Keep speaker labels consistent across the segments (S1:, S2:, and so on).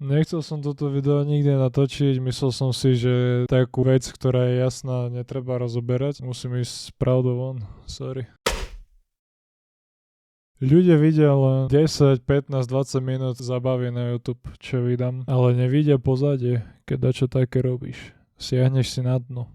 S1: Nechcel som toto video nikde natočiť, myslel som si, že takú vec, ktorá je jasná, netreba rozoberať. Musím ísť s pravdou von, sorry. Ľudia vidia len 10, 15, 20 minút zabavy na YouTube, čo vydám, ale nevidia pozadie, keď čo také robíš. Siahneš si na dno.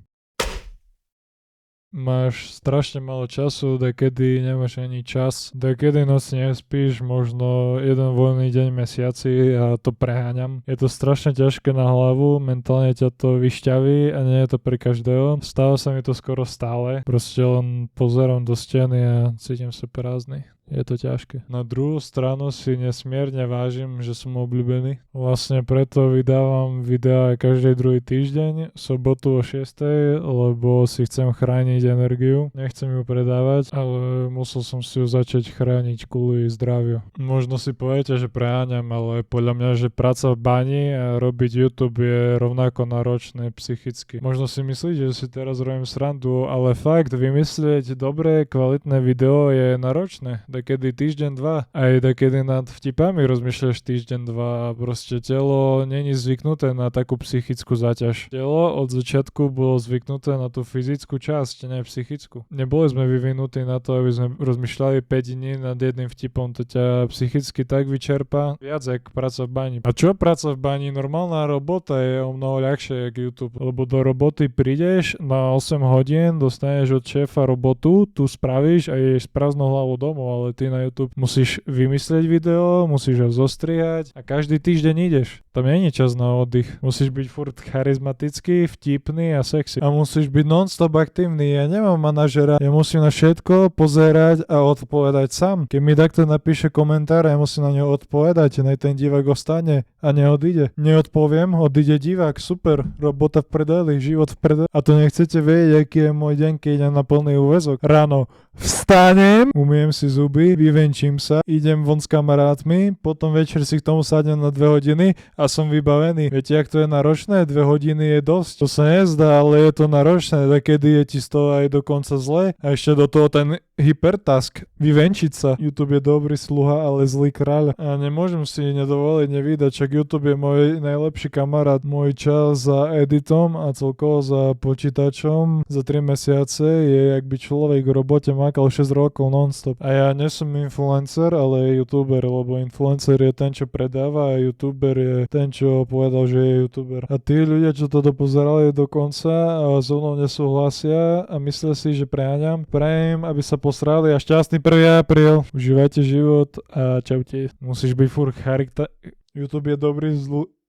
S1: Máš strašne málo času, dekedy nemáš ani čas, dekedy noc nespíš, možno jeden voľný deň mesiaci a to preháňam. Je to strašne ťažké na hlavu, mentálne ťa to vyšťaví a nie je to pre každého. Stáva sa mi to skoro stále, proste len pozerám do steny a cítim sa prázdny. Je to ťažké. Na druhú stranu si nesmierne vážim, že som obľúbený. Vlastne preto vydávam videá každý druhý týždeň, sobotu o 6, lebo si chcem chrániť energiu. Nechcem ju predávať, ale musel som si ju začať chrániť kvôli zdraviu. Možno si poviete, že preháňam, ale podľa mňa, že práca v bani a robiť YouTube je rovnako náročné psychicky. Možno si myslíte, že si teraz robím srandu, ale fakt, vymyslieť dobré, kvalitné video je náročné. Dakedy týždeň, dva. Aj dakedy nad vtipami rozmýšľaš týždeň, dva a proste telo není zvyknuté na takú psychickú záťaž. Telo od začiatku bolo zvyknuté na tú fyzickú časť, nie psychickú. Neboli sme vyvinutí na to, aby sme rozmýšľali 5 dní nad jedným vtipom, to ťa psychicky tak vyčerpá, viac jak práca v bani. A čo práca v bani? Normálna robota je o mnoho ľahšie jak YouTube, lebo do roboty prídeš na 8 hodín, dostaneš od šéfa robotu, tu spravíš a ideš s prázdnou hlavou domov, ale ty na YouTube musíš vymyslieť video, musíš ho zostrihať a každý týždeň ideš. Tam nie je čas na oddych. Musíš byť furt charizmatický, vtipný a sexy. A musíš byť non-stop aktívny. Ja nemám manažera, ja musím na všetko pozerať a odpovedať sám. Keď mi takto napíše komentár, ja musím na neho odpovedať, nech ten divák ostane a neodíde. Neodpoviem, odíde divák, super, robota v predeli, život v predeli. A to nechcete vedieť, aký je môj deň, keď idem na plný úväzok. Ráno vstanem, umiem si zuby, vyvenčím sa, idem von s kamarátmi, potom večer si k tomu sadnem na 2 hodiny a som vybavený. Viete, jak to je náročné? 2 hodiny je dosť. To sa nezdá, ale je to náročné. Takedy je ti z toho aj dokonca zle. A ešte do toho ten hypertask, vyvenčiť sa. YouTube je dobrý sluha, ale zlý kráľ. A nemôžem si nedovoliť nevydať, čak YouTube je môj najlepší kamarát. Môj čas za editom a celkovo za počítačom za 3 mesiace je, jak by človek v robote makal 6 rokov non-stop. A ja nie som influencer, ale YouTuber, lebo influencer je ten, čo predáva a YouTuber je ten, čo povedal, že je YouTuber. A tí ľudia, čo to dopozerali do konca a so mnou nesúhlasia a myslia si, že preháňam, prajem, aby sa posrali a šťastný 1. apríl. Užívajte život a čaute. Musíš byť furt YouTube je dobrý,